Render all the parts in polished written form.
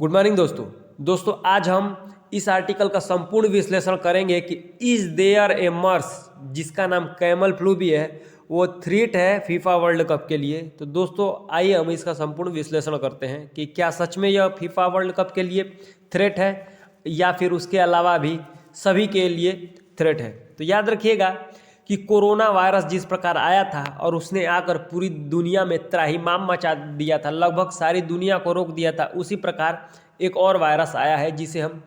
Good morning दोस्तों आज हम इस आर्टिकल का संपूर्ण विश्लेषण करेंगे कि इज देयर ए मर्स जिसका नाम कैमल फ्लू भी है वो थ्रेट है फीफा वर्ल्ड कप के लिए। तो दोस्तों आइए हम इसका संपूर्ण विश्लेषण करते हैं कि क्या सच में यह फीफा वर्ल्ड कप के लिए थ्रेट है या फिर उसके अलावा भी सभी के लिए थ्रेट है। तो याद रखिएगा कि कोरोना वायरस जिस प्रकार आया था और उसने आकर पूरी दुनिया में त्राहिमाम मचा दिया था, लगभग सारी दुनिया को रोक दिया था, उसी प्रकार एक और वायरस आया है जिसे हम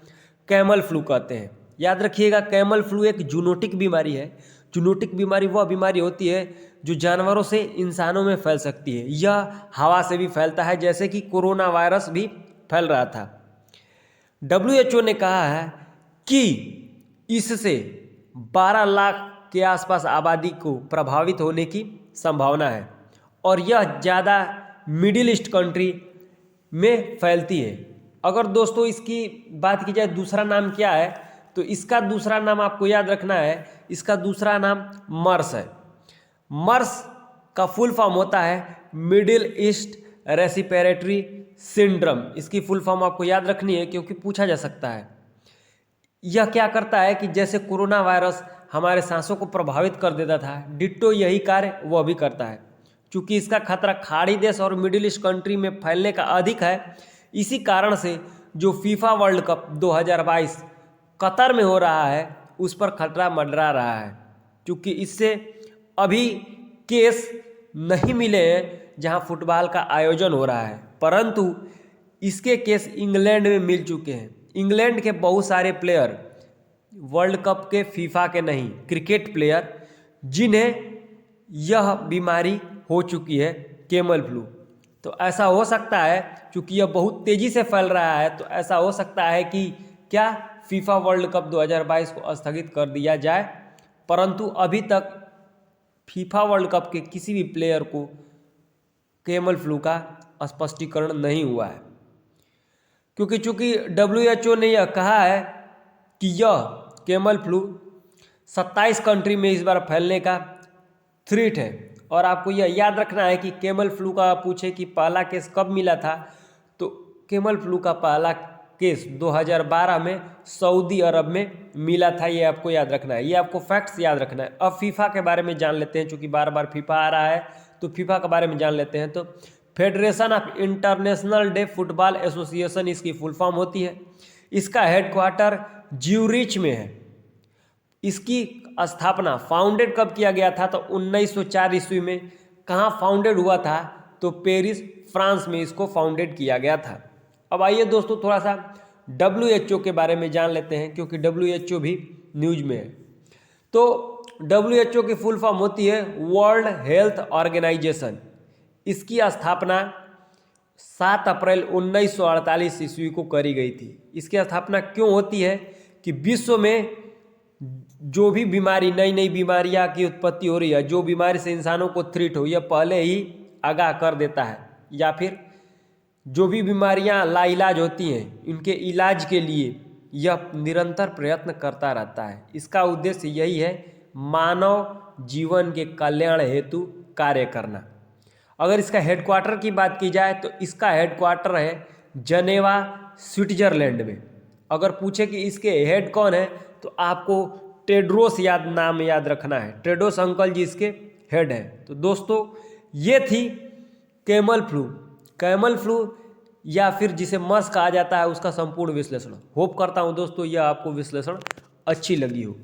कैमल फ्लू कहते हैं। याद रखिएगा कैमल फ्लू एक जूनोटिक बीमारी है। जूनोटिक बीमारी वह बीमारी होती है जो जानवरों से इंसानों में फैल सकती है। यह हवा से भी फैलता है जैसे कि कोरोना वायरस भी फैल रहा था। WHO ने कहा है कि इससे 12 लाख के आसपास आबादी को प्रभावित होने की संभावना है और यह ज़्यादा मिडिल ईस्ट कंट्री में फैलती है। अगर दोस्तों इसकी बात की जाए दूसरा नाम क्या है, तो इसका दूसरा नाम आपको याद रखना है, इसका दूसरा नाम मर्स है। मर्स का फुल फॉर्म होता है मिडिल ईस्ट रेस्पिरेटरी सिंड्रोम। इसकी फुल फॉर्म आपको याद रखनी है क्योंकि पूछा जा सकता है। यह क्या करता है कि जैसे कोरोना वायरस हमारे सांसों को प्रभावित कर देता था, डिट्टो यही कार्य वह भी करता है। चूँकि इसका खतरा खाड़ी देश और मिडिल ईस्ट कंट्री में फैलने का अधिक है, इसी कारण से जो फीफा वर्ल्ड कप 2022 कतर में हो रहा है उस पर खतरा मंडरा रहा है। क्योंकि इससे अभी केस नहीं मिले हैं जहां फुटबॉल का आयोजन हो रहा है, परंतु इसके केस इंग्लैंड में मिल चुके हैं। इंग्लैंड के बहुत सारे प्लेयर, वर्ल्ड कप के फीफा के नहीं, क्रिकेट प्लेयर, जिन्हें यह बीमारी हो चुकी है कैमल फ्लू। तो ऐसा हो सकता है क्योंकि यह बहुत तेज़ी से फैल रहा है, तो ऐसा हो सकता है कि क्या फीफा वर्ल्ड कप 2022 को स्थगित कर दिया जाए, परंतु अभी तक फीफा वर्ल्ड कप के किसी भी प्लेयर को कैमल फ्लू का स्पष्टीकरण नहीं हुआ है। क्योंकि चूँकि WHO ने यह कहा है कि यह कैमल फ्लू 27 कंट्री में इस बार फैलने का थ्रेट है। और आपको यह याद रखना है कि कैमल फ्लू का पूछे कि पहला केस कब मिला था, तो कैमल फ्लू का पहला केस 2012 में सऊदी अरब में मिला था। ये आपको याद रखना है, ये आपको फैक्ट्स याद रखना है। अब फीफा के बारे में जान लेते हैं, क्योंकि बार बार फीफा आ रहा है तो फीफा के बारे में जान लेते हैं। तो federation of international day football association इसकी फुल फॉर्म होती है। इसका हेडक्वार्टर ज्यूरिच में है। इसकी स्थापना फाउंडेड कब किया गया था, तो 1904 ईस्वी में। कहाँ फाउंडेड हुआ था, तो पेरिस फ्रांस में इसको फाउंडेड किया गया था। अब आइए दोस्तों थोड़ा सा WHO के बारे में जान लेते हैं, क्योंकि WHO भी न्यूज में है। तो WHO की फुल फॉर्म होती है वर्ल्ड हेल्थ ऑर्गेनाइजेशन। इसकी स्थापना 7 अप्रैल 1948 ईस्वी को करी गई थी। इसकी स्थापना क्यों होती है कि विश्व में जो भी बीमारी, नई नई बीमारियां की उत्पत्ति हो रही है, जो बीमारी से इंसानों को थ्रेट हो, यह पहले ही आगाह कर देता है, या फिर जो भी बीमारियां लाइलाज होती हैं इनके इलाज के लिए यह निरंतर प्रयत्न करता रहता है। इसका उद्देश्य यही है, मानव जीवन के कल्याण हेतु कार्य करना। अगर इसका हेडक्वार्टर की बात की जाए तो इसका हेडक्वार्टर है जनेवा, स्विट्जरलैंड में। अगर पूछे कि इसके हेड कौन है, तो आपको टेड्रोस नाम याद रखना है। टेड्रोस अंकल जी इसके हेड हैं। तो दोस्तों ये थी कैमल फ्लू या फिर जिसे मर्स कहा जाता है, उसका संपूर्ण विश्लेषण। होप करता हूँ दोस्तों यह आपको विश्लेषण अच्छी लगी हो।